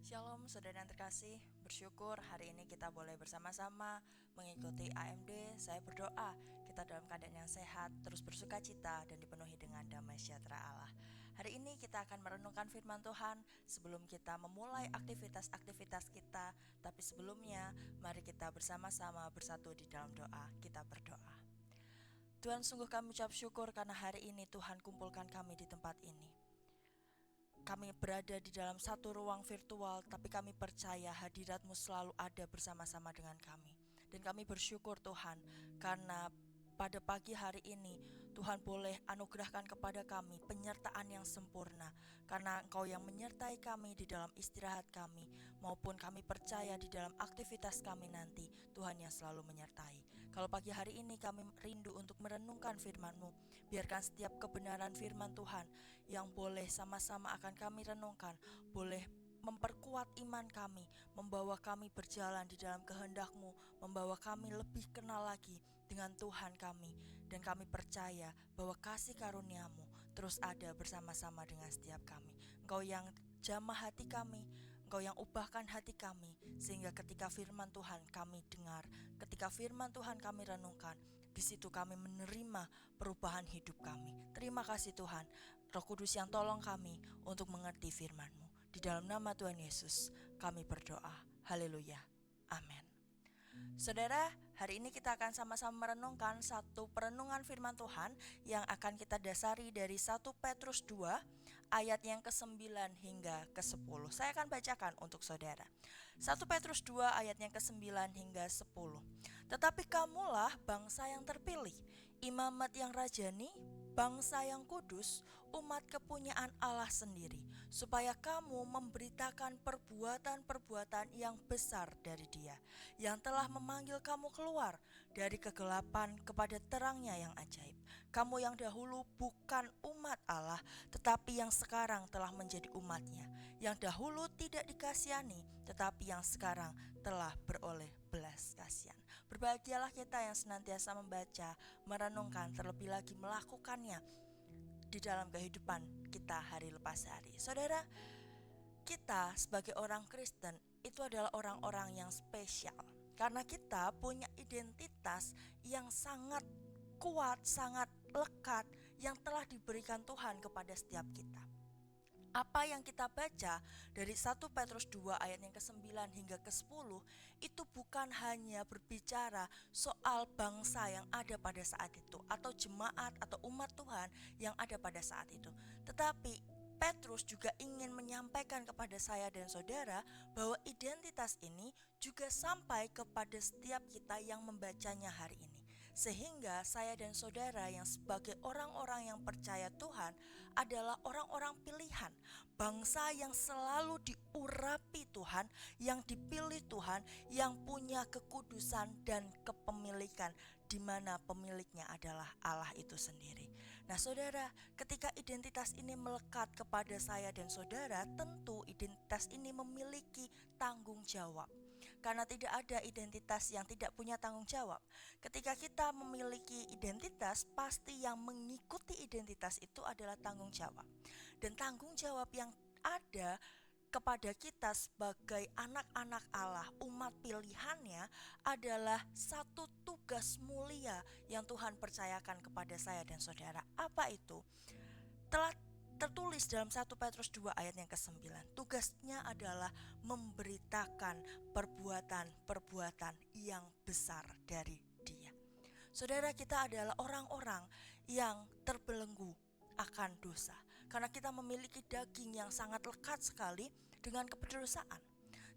Shalom saudara yang terkasih, bersyukur hari ini kita boleh bersama-sama mengikuti AMD. Saya berdoa kita dalam keadaan yang sehat, terus bersuka cita dan dipenuhi dengan damai sejahtera Allah. Hari ini kita akan merenungkan firman Tuhan sebelum kita memulai aktivitas-aktivitas kita. Tapi sebelumnya mari kita bersama-sama bersatu di dalam doa. Kita berdoa. Tuhan, sungguh kami ucap syukur karena hari ini Tuhan kumpulkan kami di tempat ini. Kami berada di dalam satu ruang virtual, tapi kami percaya hadirat-Mu selalu ada bersama-sama dengan kami. Dan kami bersyukur Tuhan, karena pada pagi hari ini Tuhan boleh anugerahkan kepada kami penyertaan yang sempurna, karena Engkau yang menyertai kami di dalam istirahat kami, maupun kami percaya di dalam aktivitas kami nanti, Tuhan yang selalu menyertai. Kalau pagi hari ini kami rindu untuk merenungkan firman-Mu, biarkan setiap kebenaran firman Tuhan yang boleh sama-sama akan kami renungkan, boleh memperkuat iman kami, membawa kami berjalan di dalam kehendak-Mu, membawa kami lebih kenal lagi dengan Tuhan kami, dan kami percaya bahwa kasih karunia-Mu terus ada bersama-sama dengan setiap kami. Engkau yang jamah hati kami, Engkau yang ubahkan hati kami, sehingga ketika firman Tuhan kami dengar, ketika firman Tuhan kami renungkan, di situ kami menerima perubahan hidup kami. Terima kasih Tuhan, Roh Kudus yang tolong kami untuk mengerti firman-Mu. Di dalam nama Tuhan Yesus kami berdoa. Haleluya. Amin. Saudara, hari ini kita akan sama-sama merenungkan satu perenungan firman Tuhan yang akan kita dasari dari 1 Petrus 2 ayat yang ke-9 hingga ke-10. Saya akan bacakan untuk saudara. 1 Petrus 2 ayat yang ke-9 hingga 10. Tetapi kamulah bangsa yang terpilih, imamat yang rajani, bangsa yang kudus, umat kepunyaan Allah sendiri, supaya kamu memberitakan perbuatan-perbuatan yang besar dari Dia, yang telah memanggil kamu keluar dari kegelapan kepada terangnya yang ajaib. Kamu yang dahulu bukan umat Allah, tetapi yang sekarang telah menjadi umat-Nya, yang dahulu tidak dikasihani, tetapi yang sekarang telah beroleh belas kasihan. Berbahagialah kita yang senantiasa membaca, merenungkan, terlebih lagi melakukannya di dalam kehidupan kita hari lepas hari. Saudara, kita sebagai orang Kristen itu adalah orang-orang yang spesial, karena kita punya identitas yang sangat kuat, sangat lekat, yang telah diberikan Tuhan kepada setiap kita. Apa yang kita baca dari 1 Petrus 2 ayat yang ke-9 hingga ke-10 itu bukan hanya berbicara soal bangsa yang ada pada saat itu, atau jemaat atau umat Tuhan yang ada pada saat itu, tetapi Petrus juga ingin menyampaikan kepada saya dan saudara bahwa identitas ini juga sampai kepada setiap kita yang membacanya hari ini. Sehingga saya dan saudara yang sebagai orang-orang yang percaya Tuhan adalah orang-orang pilihan, bangsa yang selalu diurapi Tuhan, yang dipilih Tuhan, yang punya kekudusan dan kepemilikan, di mana pemiliknya adalah Allah itu sendiri. Nah saudara, ketika identitas ini melekat kepada saya dan saudara, tentu identitas ini memiliki tanggung jawab. Karena tidak ada identitas yang tidak punya tanggung jawab. Ketika kita memiliki identitas, pasti yang mengikuti identitas itu adalah tanggung jawab. Dan tanggung jawab yang ada kepada kita sebagai anak-anak Allah, umat pilihannya, adalah satu tugas mulia yang Tuhan percayakan kepada saya dan saudara. Apa itu? Telah tertulis dalam 1 Petrus 2 ayat yang ke-9. Tugasnya adalah memberitakan perbuatan-perbuatan yang besar dari Dia. Saudara, kita adalah orang-orang yang terbelenggu akan dosa, karena kita memiliki daging yang sangat lekat sekali dengan keberdosaan.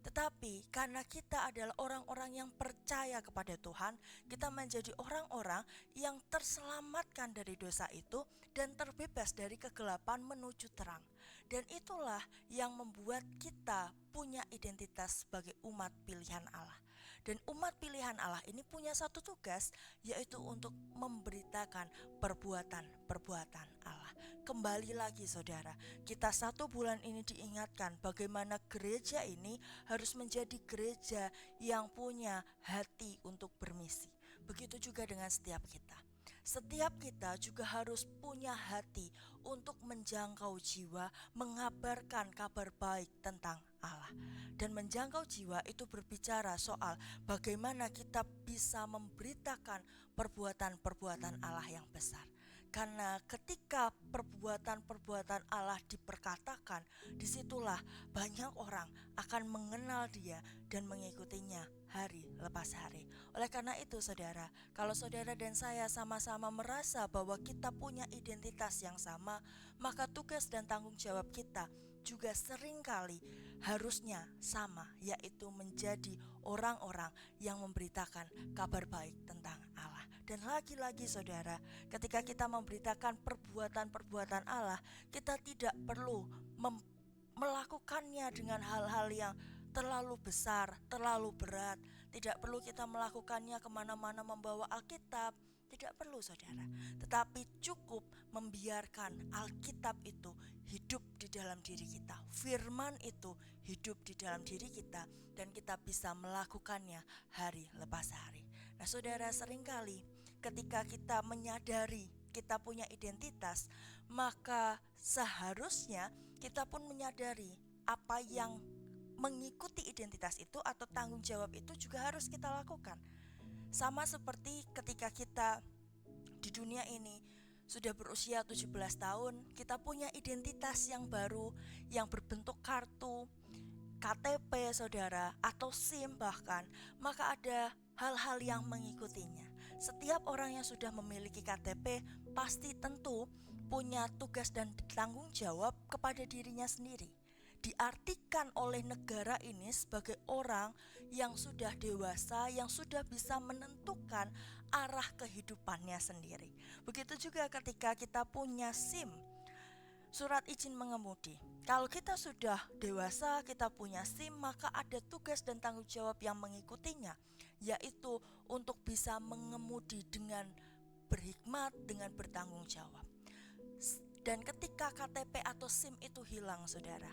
Tetapi karena kita adalah orang-orang yang percaya kepada Tuhan, kita menjadi orang-orang yang terselamatkan dari dosa itu dan terbebas dari kegelapan menuju terang. Dan itulah yang membuat kita punya identitas sebagai umat pilihan Allah. Dan umat pilihan Allah ini punya satu tugas, yaitu untuk memberitakan perbuatan-perbuatan Allah. Kembali lagi saudara, kita satu bulan ini diingatkan bagaimana gereja ini harus menjadi gereja yang punya hati untuk bermisi. Begitu juga dengan setiap kita. Setiap kita juga harus punya hati untuk menjangkau jiwa, mengabarkan kabar baik tentang Allah. Dan menjangkau jiwa itu berbicara soal bagaimana kita bisa memberitakan perbuatan-perbuatan Allah yang besar. Karena ketika perbuatan-perbuatan Allah diperkatakan, disitulah banyak orang akan mengenal Dia dan mengikutinya hari lepas hari. Oleh karena itu saudara, kalau saudara dan saya sama-sama merasa bahwa kita punya identitas yang sama, maka tugas dan tanggung jawab kita juga seringkali harusnya sama, yaitu menjadi orang-orang yang memberitakan kabar baik tentang Allah. Dan lagi-lagi saudara, ketika kita memberitakan perbuatan-perbuatan Allah, kita tidak perlu melakukannya dengan hal-hal yang terlalu besar, terlalu berat. Tidak perlu kita melakukannya kemana-mana membawa Alkitab. Tidak perlu saudara. Tetapi cukup membiarkan Alkitab itu hidup di dalam diri kita. Firman itu hidup di dalam diri kita. Dan kita bisa melakukannya hari lepas hari. Nah saudara, seringkali ketika kita menyadari kita punya identitas, maka seharusnya kita pun menyadari apa yang mengikuti identitas itu atau tanggung jawab itu juga harus kita lakukan. Sama seperti ketika kita di dunia ini sudah berusia 17 tahun, kita punya identitas yang baru yang berbentuk kartu, KTP saudara, atau SIM bahkan, maka ada hal-hal yang mengikutinya. Setiap orang yang sudah memiliki KTP pasti tentu punya tugas dan tanggung jawab kepada dirinya sendiri. Diartikan oleh negara ini sebagai orang yang sudah dewasa, yang sudah bisa menentukan arah kehidupannya sendiri. Begitu juga ketika kita punya SIM, surat izin mengemudi. Kalau kita sudah dewasa, kita punya SIM, maka ada tugas dan tanggung jawab yang mengikutinya, yaitu untuk bisa mengemudi dengan berhikmat, dengan bertanggung jawab. Dan ketika KTP atau SIM itu hilang saudara,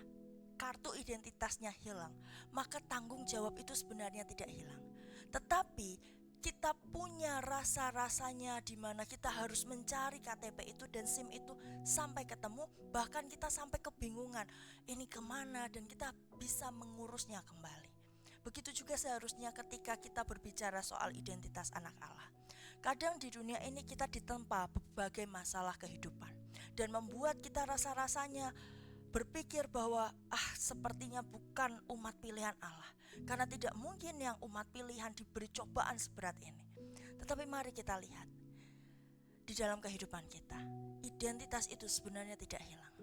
kartu identitasnya hilang, maka tanggung jawab itu sebenarnya tidak hilang. Tetapi kita punya rasa-rasanya di mana kita harus mencari KTP itu dan SIM itu sampai ketemu, bahkan kita sampai kebingungan ini kemana, dan kita bisa mengurusnya kembali. Begitu juga seharusnya ketika kita berbicara soal identitas anak Allah. Kadang di dunia ini kita ditempa berbagai masalah kehidupan dan membuat kita rasa-rasanya berpikir bahwa sepertinya bukan umat pilihan Allah, karena tidak mungkin yang umat pilihan diberi cobaan seberat ini. Tetapi mari kita lihat di dalam kehidupan kita, identitas itu sebenarnya tidak hilang.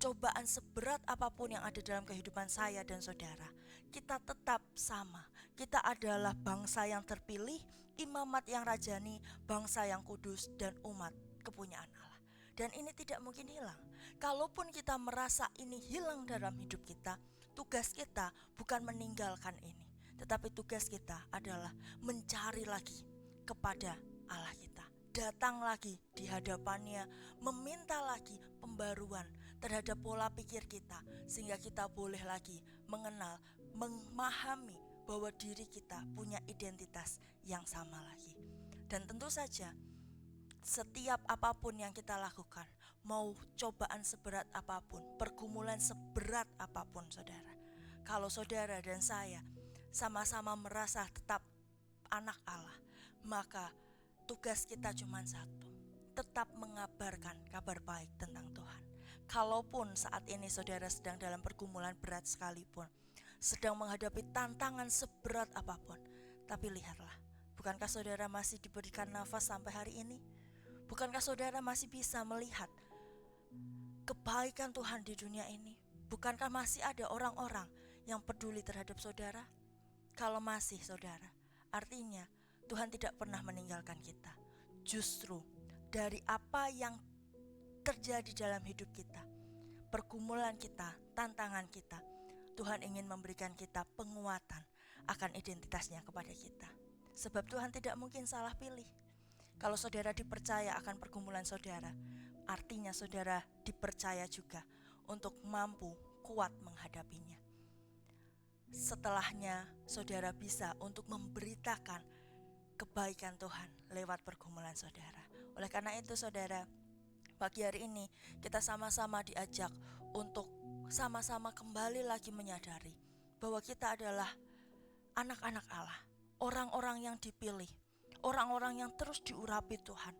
Cobaan seberat apapun yang ada dalam kehidupan saya dan saudara, kita tetap sama. Kita adalah bangsa yang terpilih, imamat yang rajani, bangsa yang kudus, dan umat kepunyaan Allah. Dan ini tidak mungkin hilang. Kalaupun kita merasa ini hilang dalam hidup kita, tugas kita bukan meninggalkan ini, tetapi tugas kita adalah mencari lagi kepada Allah kita, datang lagi di hadapannya, meminta lagi pembaruan terhadap pola pikir kita, sehingga kita boleh lagi mengenal, memahami bahwa diri kita punya identitas yang sama lagi. Dan tentu saja setiap apapun yang kita lakukan, mau cobaan seberat apapun, pergumulan seberat apapun saudara, kalau saudara dan saya sama-sama merasa tetap anak Allah, maka tugas kita cuma satu, tetap mengabarkan kabar baik tentang Tuhan. Kalaupun saat ini saudara sedang dalam pergumulan berat sekalipun, sedang menghadapi tantangan seberat apapun, tapi lihatlah, bukankah saudara masih diberikan nafas sampai hari ini? Bukankah saudara masih bisa melihat kebaikan Tuhan di dunia ini? Bukankah masih ada orang-orang yang peduli terhadap saudara? Kalau masih saudara, artinya Tuhan tidak pernah meninggalkan kita. Justru dari apa yang terjadi dalam hidup kita, pergumulan kita, tantangan kita, Tuhan ingin memberikan kita penguatan akan identitasnya kepada kita. Sebab Tuhan tidak mungkin salah pilih. Kalau saudara dipercaya akan pergumulan saudara, artinya saudara dipercaya juga untuk mampu kuat menghadapinya. Setelahnya saudara bisa untuk memberitakan kebaikan Tuhan lewat pergumulan saudara. Oleh karena itu saudara, pagi hari ini kita sama-sama diajak untuk sama-sama kembali lagi menyadari bahwa kita adalah anak-anak Allah, orang-orang yang dipilih, orang-orang yang terus diurapi Tuhan,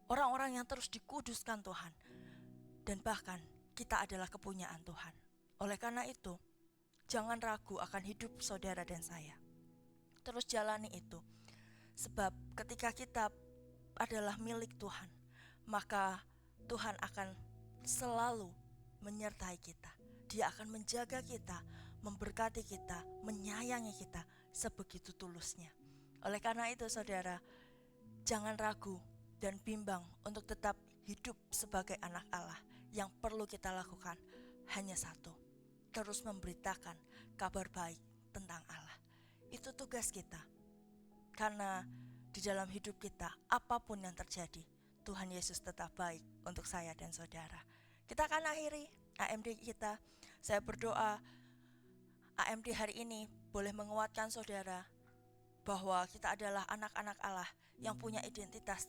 orang-orang yang terus dikuduskan Tuhan, dan bahkan kita adalah kepunyaan Tuhan. Oleh karena itu, jangan ragu akan hidup saudara dan saya. Terus jalani itu, sebab ketika kita adalah milik Tuhan, maka Tuhan akan selalu menyertai kita. Dia akan menjaga kita, memberkati kita, menyayangi kita sebegitu tulusnya. Oleh karena itu saudara, jangan ragu dan bimbang untuk tetap hidup sebagai anak Allah. Yang perlu kita lakukan hanya satu, terus memberitakan kabar baik tentang Allah. Itu tugas kita. Karena di dalam hidup kita, apapun yang terjadi, Tuhan Yesus tetap baik untuk saya dan saudara. Kita akan akhiri AMD kita. Saya berdoa AMD hari ini boleh menguatkan saudara bahwa kita adalah anak-anak Allah yang punya identitas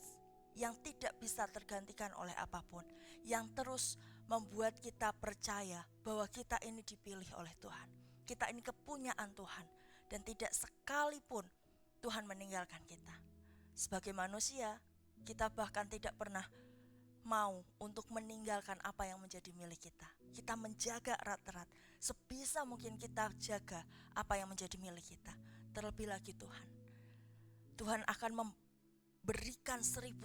yang tidak bisa tergantikan oleh apapun, yang terus membuat kita percaya bahwa kita ini dipilih oleh Tuhan, kita ini kepunyaan Tuhan, dan tidak sekalipun Tuhan meninggalkan kita. Sebagai manusia, kita bahkan tidak pernah mau untuk meninggalkan apa yang menjadi milik kita. Kita menjaga erat-erat, sebisa mungkin kita jaga apa yang menjadi milik kita. Terlebih lagi Tuhan akan memberikan 1001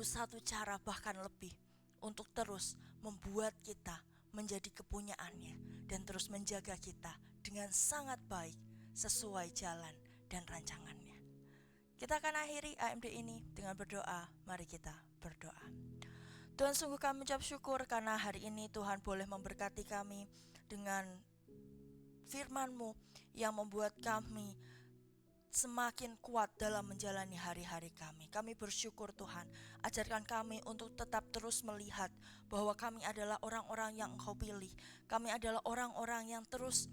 cara bahkan lebih untuk terus membuat kita menjadi kepunyaannya dan terus menjaga kita dengan sangat baik sesuai jalan dan rancangannya. Kita akan akhiri AMD ini dengan berdoa. Mari kita berdoa. Tuhan, sungguh kami ucap syukur karena hari ini Tuhan boleh memberkati kami dengan firman-Mu yang membuat kami semakin kuat dalam menjalani hari-hari kami. Kami bersyukur Tuhan, ajarkan kami untuk tetap terus melihat bahwa kami adalah orang-orang yang Engkau pilih. Kami adalah orang-orang yang terus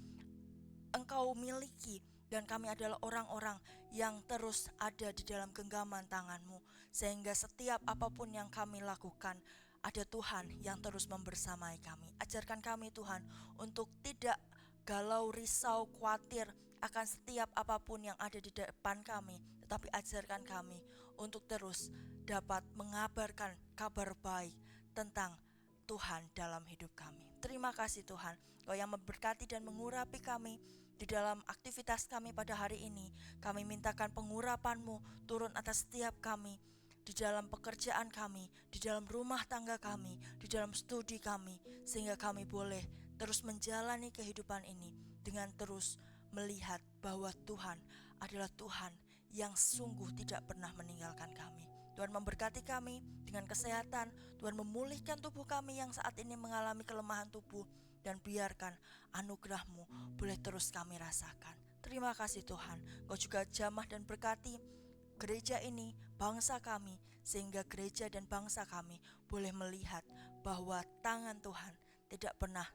Engkau miliki, dan kami adalah orang-orang yang terus ada di dalam genggaman tangan-Mu, sehingga setiap apapun yang kami lakukan, ada Tuhan yang terus membersamai kami. Ajarkan kami Tuhan untuk tidak galau, risau, khawatir akan setiap apapun yang ada di depan kami, tetapi ajarkan kami untuk terus dapat mengabarkan kabar baik tentang Tuhan dalam hidup kami. Terima kasih Tuhan, Kau yang memberkati dan mengurapi kami di dalam aktivitas kami pada hari ini. Kami mintakan pengurapan-Mu turun atas setiap kami, di dalam pekerjaan kami, di dalam rumah tangga kami, di dalam studi kami, sehingga kami boleh terus menjalani kehidupan ini dengan terus melihat bahwa Tuhan adalah Tuhan yang sungguh tidak pernah meninggalkan kami. Tuhan memberkati kami dengan kesehatan. Tuhan memulihkan tubuh kami yang saat ini mengalami kelemahan tubuh, dan biarkan anugerah-Mu boleh terus kami rasakan. Terima kasih Tuhan, Kau juga jamah dan berkati gereja ini, bangsa kami, sehingga gereja dan bangsa kami boleh melihat bahwa tangan Tuhan tidak pernah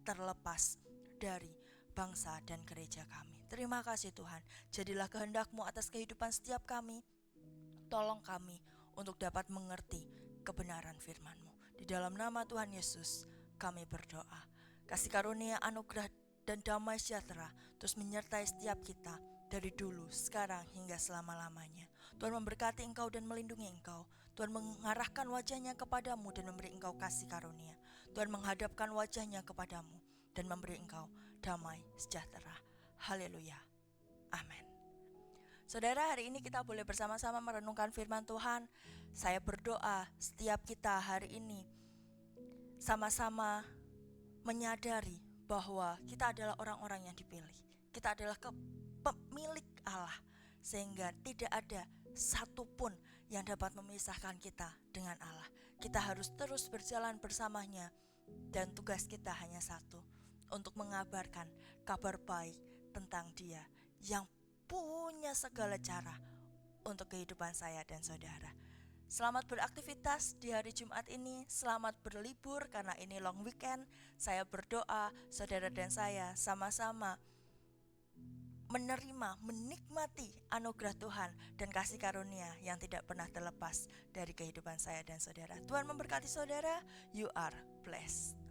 terlepas dari bangsa dan gereja kami. Terima kasih Tuhan, jadilah kehendak-Mu atas kehidupan setiap kami. Tolong kami untuk dapat mengerti kebenaran firman-Mu. Di dalam nama Tuhan Yesus kami berdoa. Kasih karunia, anugerah, dan damai sejahtera terus menyertai setiap kita dari dulu, sekarang, hingga selama-lamanya. Tuhan memberkati engkau dan melindungi engkau. Tuhan mengarahkan wajahnya kepadamu dan memberi engkau kasih karunia. Tuhan menghadapkan wajahnya kepadamu dan memberi engkau damai sejahtera. Haleluya. Amin. Saudara, hari ini kita boleh bersama-sama merenungkan firman Tuhan. Saya berdoa setiap kita hari ini sama-sama menyadari bahwa kita adalah orang-orang yang dipilih. Kita adalah pemilik Allah, sehingga tidak ada satupun yang dapat memisahkan kita dengan Allah. Kita harus terus berjalan bersamanya, dan tugas kita hanya satu, untuk mengabarkan kabar baik tentang Dia yang punya segala cara untuk kehidupan saya dan saudara. Selamat beraktivitas di hari Jumat ini. Selamat berlibur karena ini long weekend. Saya berdoa saudara dan saya sama-sama menerima, menikmati anugerah Tuhan dan kasih karunia yang tidak pernah terlepas dari kehidupan saya dan saudara. Tuhan memberkati saudara. You are blessed.